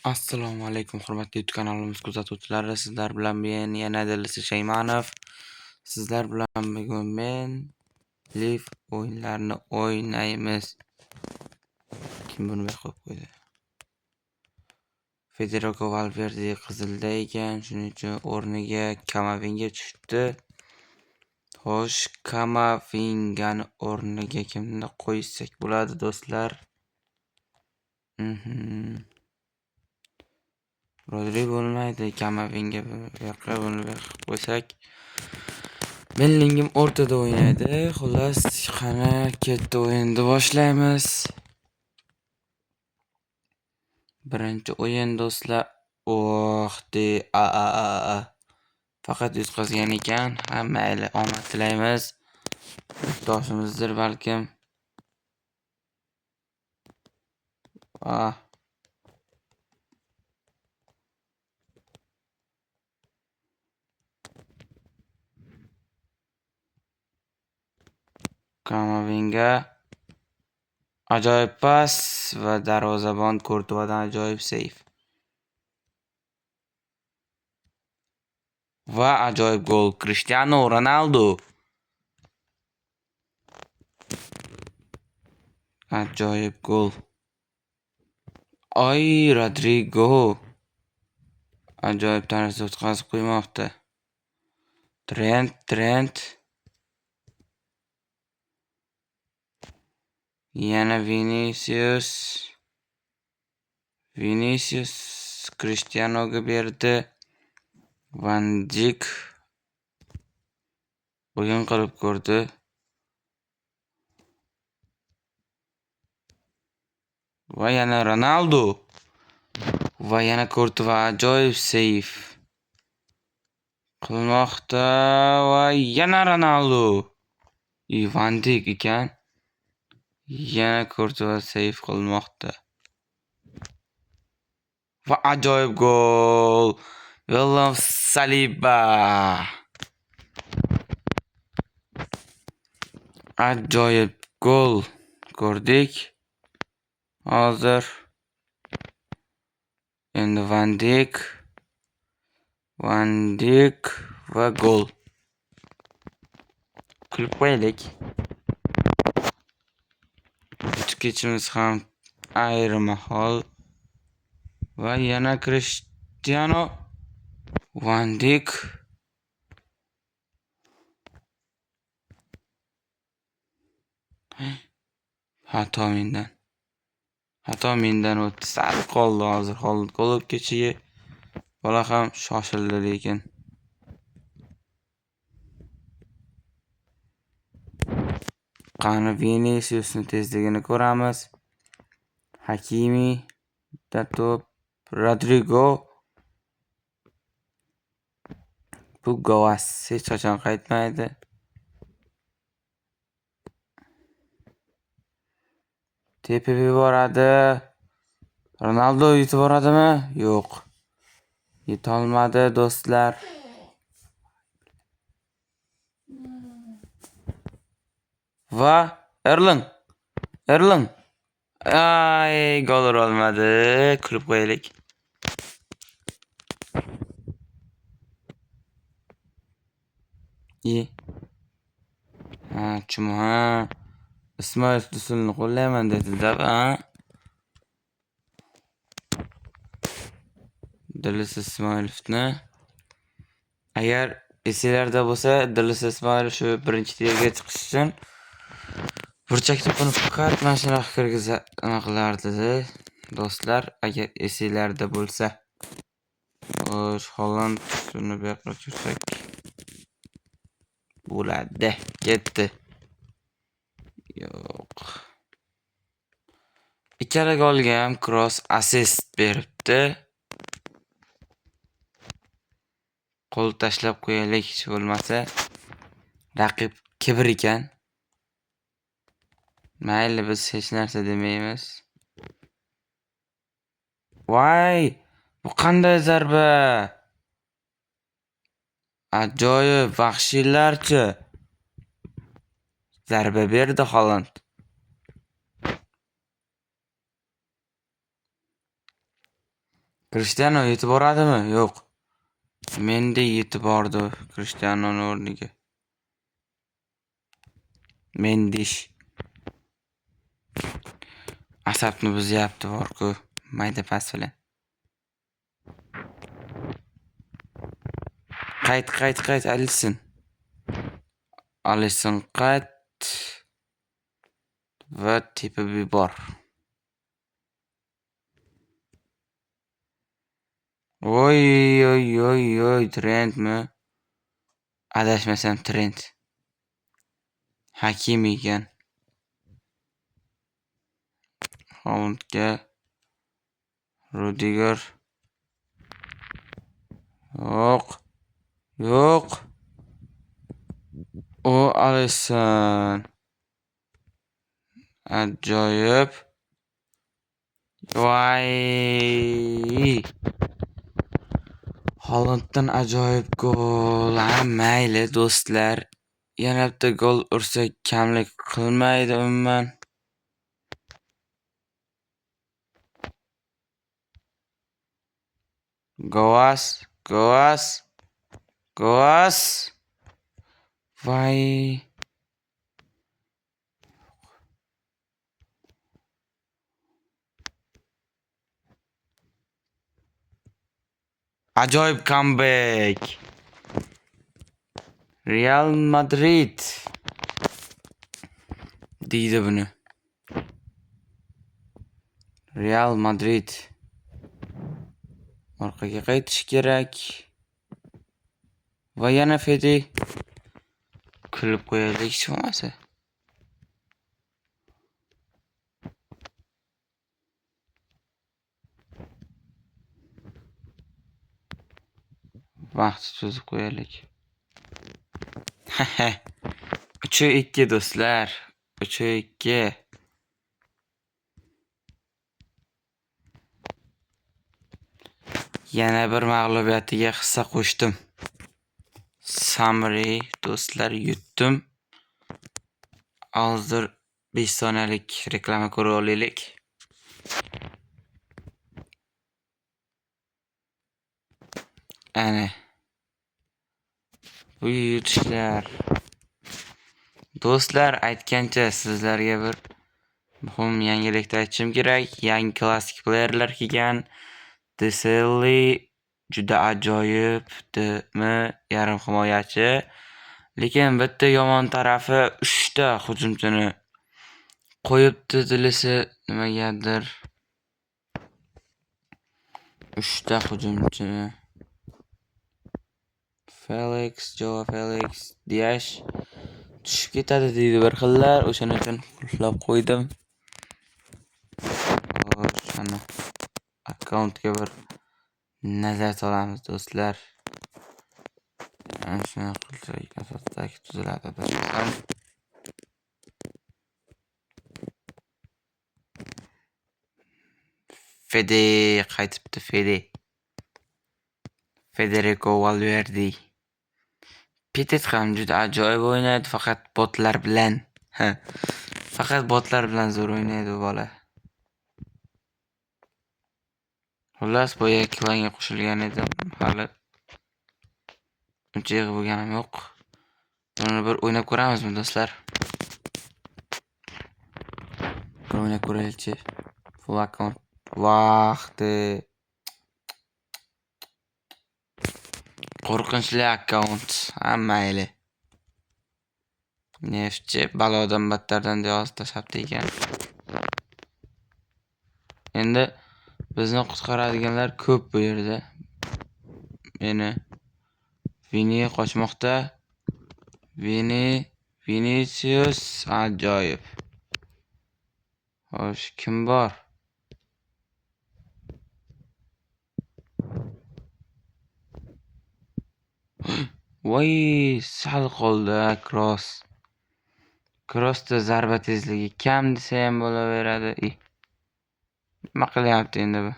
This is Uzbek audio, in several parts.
Assalomu alaykum, hurmatli YouTube kanalimiz kuzatuvchilari. Sizlar bilan men yana Dilisi Shaymanov. Sizlar bilan bugun men Live o'yinlarini o'ynaymiz. Kim buni qo'yib qo'ydi? Federico Valverde qizilda ekan, shuning uchun o'rniga Kamavinga tushdi. Xo'sh, Kamavingani o'rniga kimni qo'ysak bo'ladi, do'stlar? Rodri bo'lmaydi, Kamavinga buni qo'ysak. Bellingem o'rtada o'ynaydi. Xullas, qani ketdi, o'yinni boshlaymiz. Birinchi o'yin, do'stlar. Faqat yutqazgan ekan. Mayli, omad tilaymiz. Doshimizdir balkim. Kamavinga ajoyib pas va darvozabon Courtoisdan ajoyib seyf. Va ajoyib gol Cristiano Ronaldo. Ajoyib gol. Rodrigo. Ajoyib tarzda o'tkazib qo'ymoqda. Trent. Yana Vinicius Cristianoga berdi. Van Dijk o'yin qilib ko'rdi. Va yana Ronaldo. Va yana Courtois ajoyib seyf qilmoqda va yana Ronaldo. Van Dijk ekan. Yana Courtois seyf qilmoqda. Va ajoyib gol. William Saliba. Ajoyib gol ko'rdik. Hozir endi Van Dijk va gol. Kulib qo'yaylik. Kechimiz ham ayrim ahol. Va yana Cristiano Van Dijk. Xato mendan o'tdi. Sal qoldi hozir. Gol kechiga bola ham shoshildi lekin. Qani Viniciusni tezligini ko'ramiz. Hakimi da to'p. Rodrigo. Bu Govas hech qachon qaytmaydi. Tepib yuboradi. Ronaldo yetib boradimi? Yo'q. Yetolmadi, do'stlar. Va Erling. Gol olmadi. Kulib qo'yaylik. Chuma. Ismoil Dusulni qo'llayman dedi-da, Dilis Ismoilovni. Agar esinglarda bo'lsa, Dilis Ismoilov shu birinchi terga chiqish uchun burchak to'pini faqat mana shunaqa qilardi, do'stlar, agar esinglarda bo'lsa. Xo'sh, Holland shuni bu yoqqa tushirsak bo'ladi. Ketdi. Yo'q. Ikkala golga ham cross assist beribdi. Qo'l tashlab qo'yaylik, hech bo'lmasa. Raqib kibr ekan. Mayli, biz hech narsa demaymiz. Voy, bu qanday zarba? Ajoyib, vahshiylarcha zarba berdi Holland. Cristiano yetib boradimi? Yo'q. Mendi yetib bordi Cristianoning o'rniga. Mendish. Asabni buzyapti bor-ku, mayda pas bilan. Qayt, Alisson qayt va tepib yubor. Oy, Trentmi? Adashmasam Trent. Hakimi ekan. Haalandga Rudiger. Yo'q. O Alisson. Ajoyib. Voy. Haalanddan ajoyib gol. Mayli do'stlar. Yana bitta gol ursa kamlik qilmaydi umuman. Goas. Voy. Ajoyib comeback. Real Madrid deydi buni. Real Madrid orqaga qaytish kerak. Va yana Fede kulib qo'yaylik hech bo'lmasa. Vaqt cho'zib qo'yaylik. 3-2 do'stlar. 3-2. Yana bir mag'lubiyatiga hissa qo'shdim. Samri do'stlar yutdim. Hozir 5 soniyalik reklama ko'rib olaylik. Ana. Bu yutishlar. Do'stlar, aytgancha sizlarga bir muhim yangilikni aytishim kerak. Yangi klassik playerlar kelgan. Deselli juda ajoyib, yarim himoyachi. Lekin bitta yomon tarafi 3 ta hujumchini qo'yibdi dilisi nimagadir. 3 ta hujumchini. Joao Felix, Dias tushib ketadi deydi bir xillar. O'shaning uchun qulflab qo'ydim. O'shani akkauntga bir nazar solamiz do'stlar. Shuni qilsak asosdagi tuziladi desam. Fede qaytibdi. Federico Valverde. Petit ham juda ajoyib o'ynaydi, faqat botlar bilan. Faqat botlar bilan zo'r o'ynaydi bu bola. Xullas, boya klanga qo'shilgan edim. Hali uncha yig'i bo'lganim yo'q. Buni bir o'ynab ko'ramizmi do'stlar? Bir o'ynab ko'raylikchi. Full account vaqti. Qo'rqinchli akkaunt. Mayli. Neftchi balodan battardan yozib tashlabdi ekan. Endi bizni qutqaradiganlar ko'p bu yerda. Meni Vini qochmoqda. Vinicius ajoyib. Xo'sh, kim bor? Voy, sal qoldi Kroos. Kroosda zarba tezligi kam desa ham bo'laveradi. Nima qilyapti endi bu?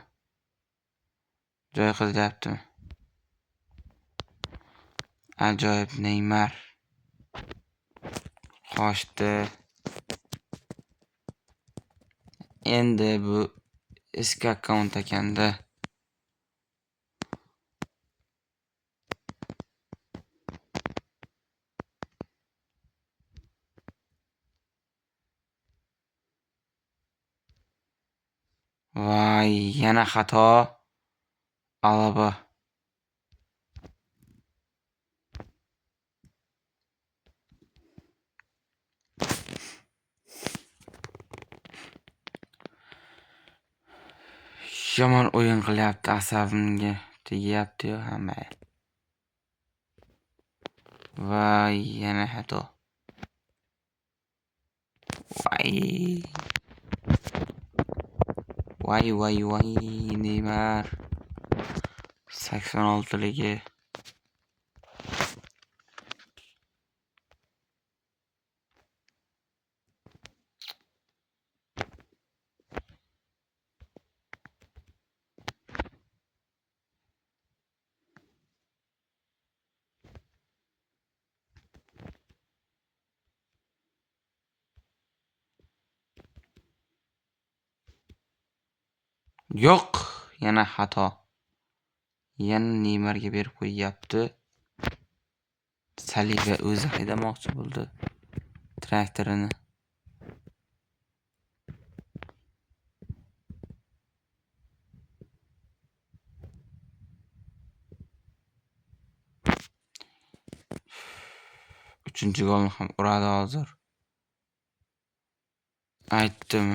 Joy qilyaptimi? Ajoyib Neymar. Qochdi. Endi bu eski akkaunt ekanda. Voy, yana xato. Alaba. Yomon o'yin qilyapti, asabimga tegyapti-yu hamma. Voy, yana xato. Voy. Voy, Neymar. 86ligi. Yo'q, yana xato. Yana Neymarga berib qo'yapti. Saliba o'zi haydamoqchi bo'ldi traktorini. Uchinchi golni ham uradi hozir. Aytdim.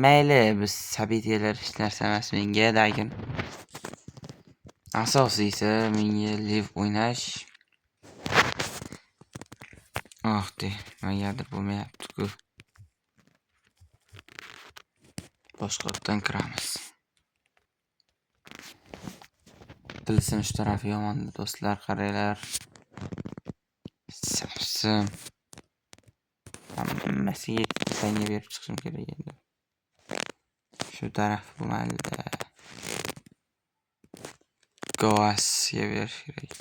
Mayli, biz sabitiyalar hech narsa emas menga, lekin asosiysi menga liv o'ynash. Negadir bo'lmayapti-ku. Boshqatdan kiramiz. Bilsin shu taraf yomon do'stlar, qaranglar. Sapsim. Hammasiga tanga berib chiqishim kerak endi. Shu taraf bo'lmaydi. Goasga berish kerak.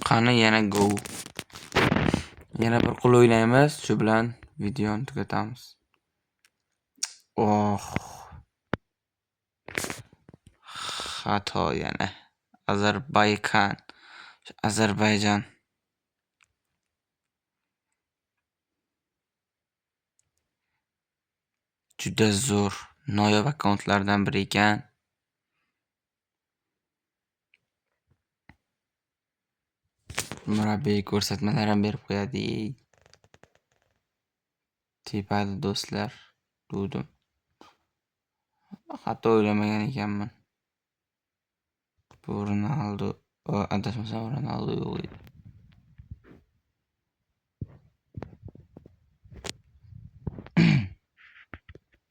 Qani yana go. Yana bir qo'l o'ynaymiz, shu bilan videoni tugatamiz. Xato yana. Ozarbayjon. Juda zo'r noyob akkauntlardan biri ekan. Murabbiy ko'rsatmalar ham berib qo'yadi. Tepadi do'stlar. Dudim. Xato o'ylamagan ekanman. Bu Ronaldo, adashmasam Ronaldo yo'q edi.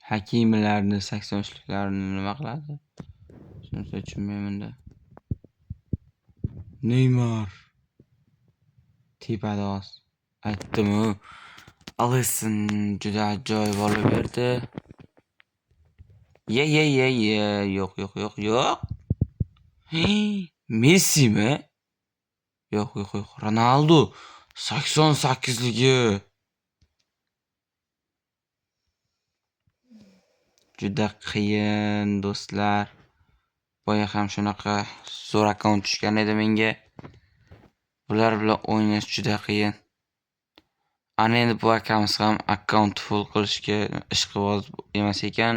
Hakimlarni 83liklarini nima qiladi? Shuncha tushunmayman-da. Neymar. Tepadi oz. Aytdim-ku. Alisson juda ajoyib olib berdi. Yo'q. Messimi? Yo'q. Ronaldo 88ligi. Juda qiyin do'stlar. Boya ham shunaqa zo'r akkaunt tushgan edi menga. Bular bilan o'ynash juda qiyin. Ana endi bu akamiz ham akkaunt full qilishga ishqiboz emas ekan.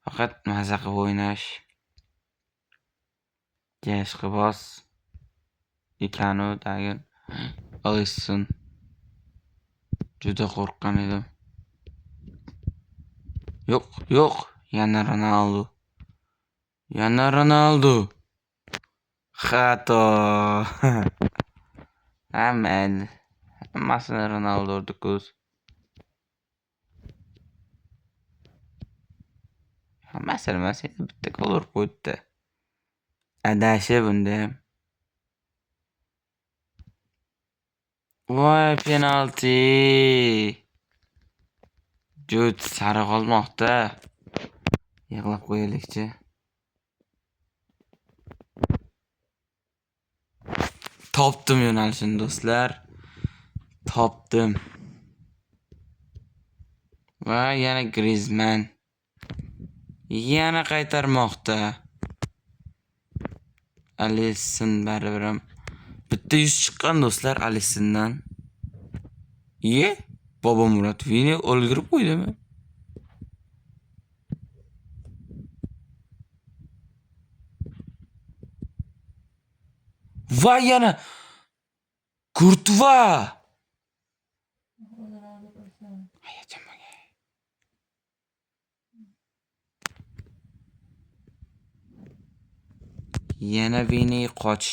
Faqat maza qilib o'ynash. Ishqiboz ekanu dagin. Alisson. Juda qo'rqqan edim. Yo'q. Yana Ronaldo. Xato. Hammasini Ronaldo urdi-ku. Hammasini emas, bitta gol urib qo'ydi. Adashi bunda ham. Voy, penalti. Jut sariq olmoqda. Yig'lab qo'yaylikchi. Topdim yo'nalishini do'stlar. Topdim. Va yana Griezmann. Yana qaytarmoqda. Alisson baribir ham bitta 100 chiqqan do'stlar Alissondan. Iye, Bobomurod Vini o'ldirib qo'ydimi? Va yana Kurtva. Yana Vini qoch.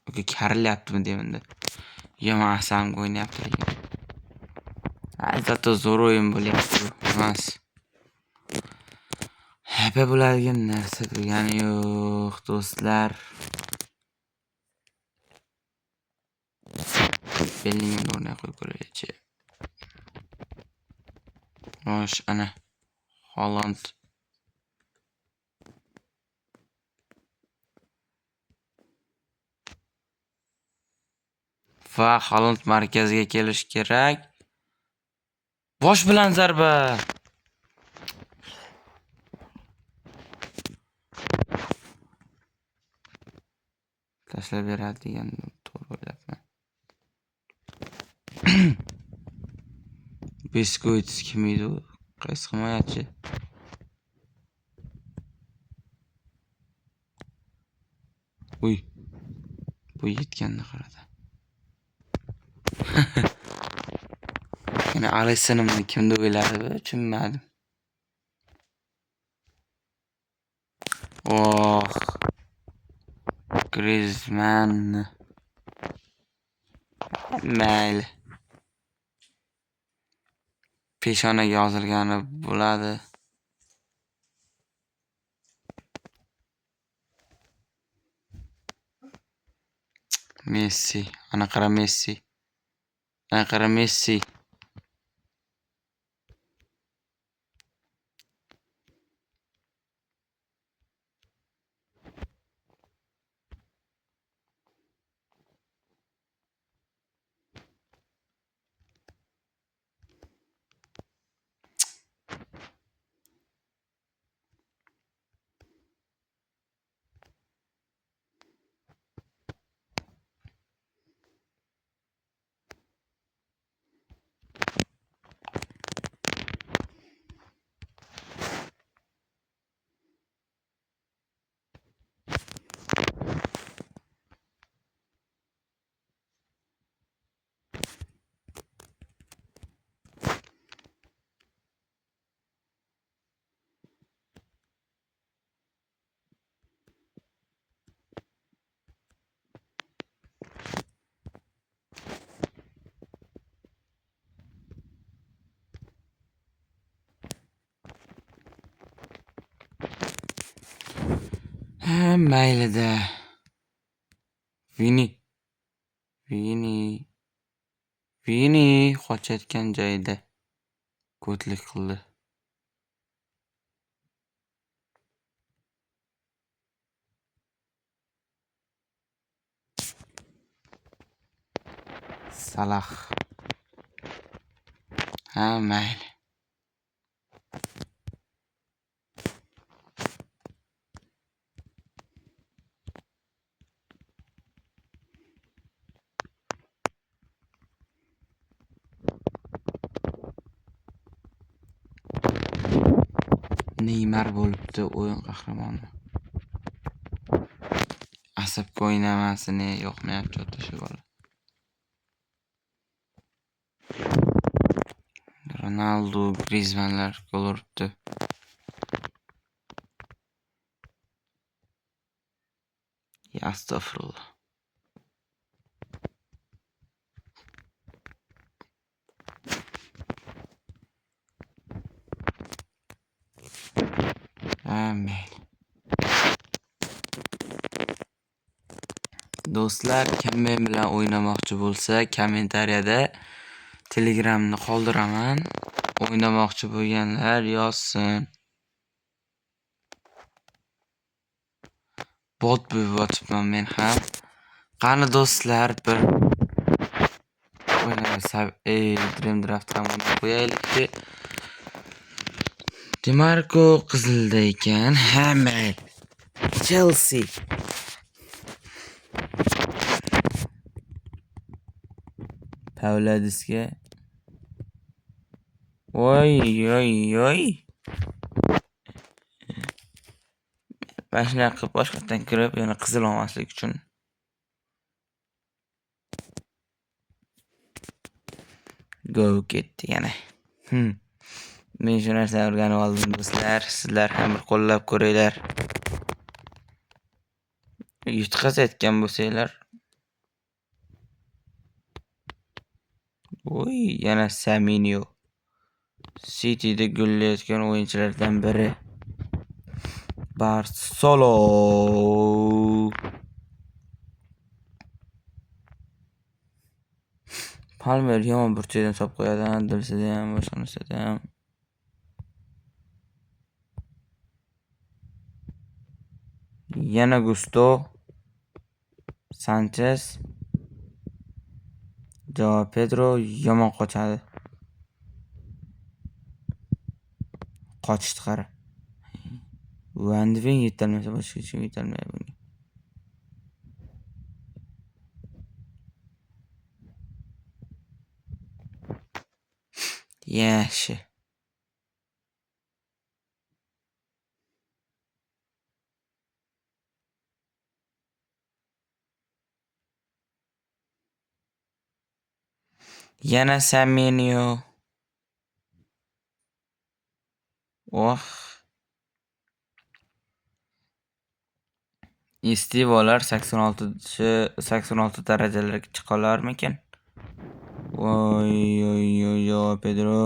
Oke, karilyaptimi demanda. Yomon asam o'ynayapti lekin. Zato zo'r o'yin bo'lyapti bu. Emas. Hapa bo'ladigan narsa degani yo'q, do'stlar. Bellingham o'ynay qo'yib ko'raychi. Xo'sh, ana Haaland. Va Haaland markazga kelish kerak. Bosh bilan zarba. Tashlab beradi degan to'g'ri o'ylabman. Biskuit kim edi u? Qaysi himoyachi? Uy. Bu yetganini qaradi. Yana Alisson'ni kimda o'yladi, tushunmadim. Oh. Griezmann. Mayli. Peshonaga yozilgani bo'ladi. Messi, ana qara Messi. Ana qara Messi. Maylida. Vini qochayotgan joyda ko'tlik qildi. Salah. Mayli. Neymar bo'libdi o'yin qahramoni. Asabga o'ynamasini yoqmayapti o'sha bola. Ronaldo, Griezmannlar gol uribdi. Ya astagfirullah. Amin. Do'stlar, kim men bilan o'ynamoqchi bo'lsa, kommentariyada Telegramni qoldiraman. O'ynamoqchi bo'lganlar yozsin. Bot bo'yotibman men ham. Qani do'stlar, bir Dream Draft ham qo'yaylik. Dimarko qizilda ekan. Hamma Chelsea. Pavladisga. Voy. Mashina qilib boshqatdan kirib, yana qizil olmaslik uchun. Go ketdi yana. Men shu narsani o'rganib oldim do'stlar. Sizlar ham bir qo'llab ko'ringlar. Yutqazayotgan bo'lsanglar. Yana Saminio. City'da gullayotgan o'yinchilardan biri. Barcelona. Palmer yomon burchakdan solib qo'yadi, Dilsida ham, boshqanisida ham. Yana Gusto. Sanchez. Joao Pedro yomon qochadi. Qochishdi qara. Van de Ven yetolmasa boshqa hech kim yetolmaydi bunga. Yaxshi. Yana Saminio. Istivolar 86 darajalarga chiqa olarmikan? Voy, Pedro.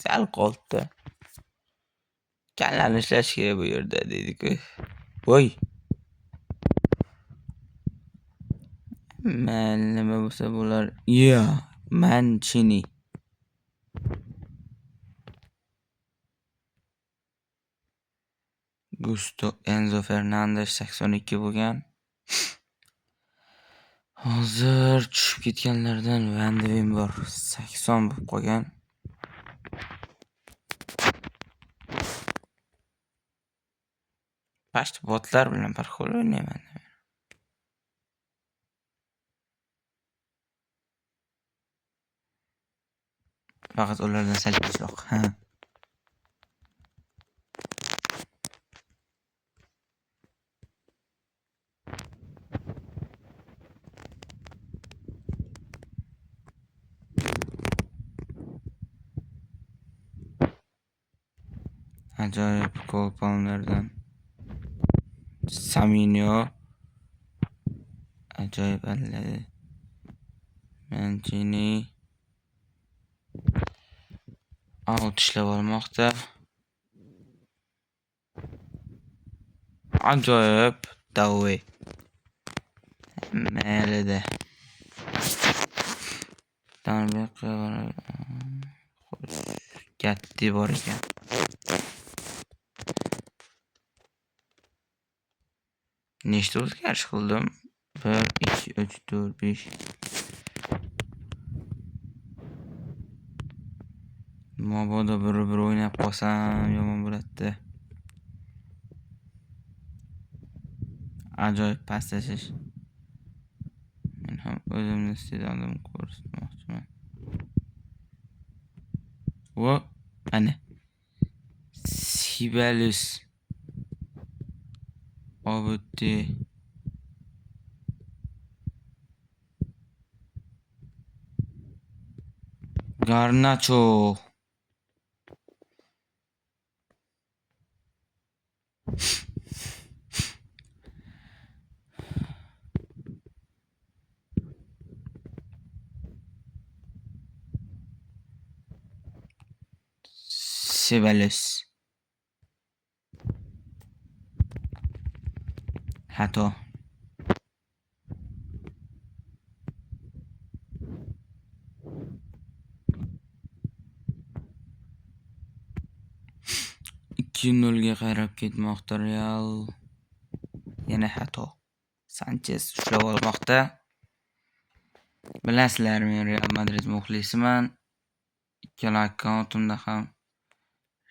Sal qoldi. Kallani ishlash kerak bu yerda deydi-ku. Voy. Nima bo'lsa bo'lar. Mancini. Gusto Enzo Fernandes 82 bo'lgan. Hozir tushib ketganlardan Van de Ven bor. 80 bo'lib qolgan. Past botlar bilan bir xil o'ynayman. Faqat ulardan sal kechroq. Ajoyib gol Palmerdan. Saminio. Ajoyib alladi. Mancini. Out ishlab olmoqda. Ajoyib Dawe. Mayli-da. Gatti bor ekan. Nechta o'zgarish qildim? 1, 2, 3, 4, 5. Mabodo bir o'ynab qolsam yomon bo'ladi. Ajoyib pas tashlash. Men ham o'zimni iste'dodimni ko'rsatmoqchiman. Ana. Sibelius. Obuti. Garnacho. Sibelius. Hato. Nolga qarab ketmoqda Real. Yana Hato. Sanchez ushlab olmoqda. Bilasizlar, men Real Madrid muxlisiman. Ikkala akkauntimda ham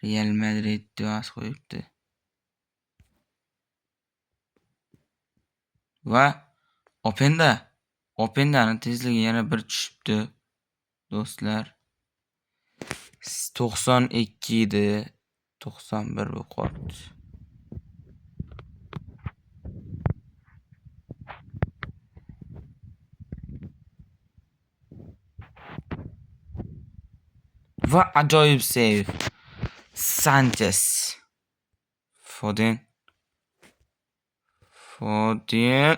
Real Madrid duos qo'yibdi. Va Opendani tezligi yana bir tushibdi, do'stlar. 92 edi, 91 bo'lib qolibdi. Va ajoyib save. Sanchez. Foden.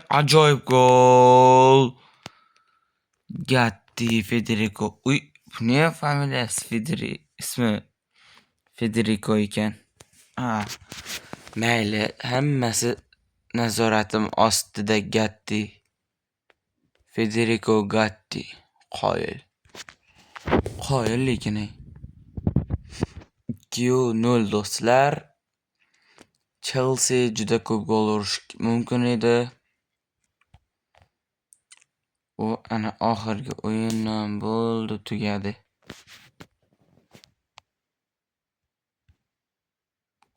Ajoyib gol. Gatti, Federico. Uy, bu ne familiyasi? Ismi Federico ekan. Mayli, hammasi nazoratim ostida. Gatti. Federico Gatti. Qoyil lekin. 2-0 do'stlar. Chelsea juda ko'p gol urish mumkin edi. U ana oxirgi o'yindan bo'ldi, tugadi.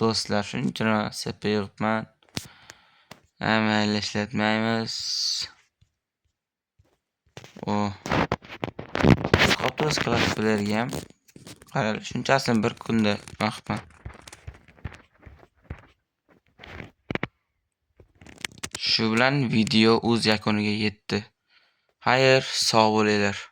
Do'stlar, shuncha narsa yig'ibman. Mayli, ishlatmaymiz. Qoptos qilib ham. Qarang, shunchasini bir kunda vaqtman. Shu bilan video o'z yakuniga yetdi. Xayr, sog' bo'linglar.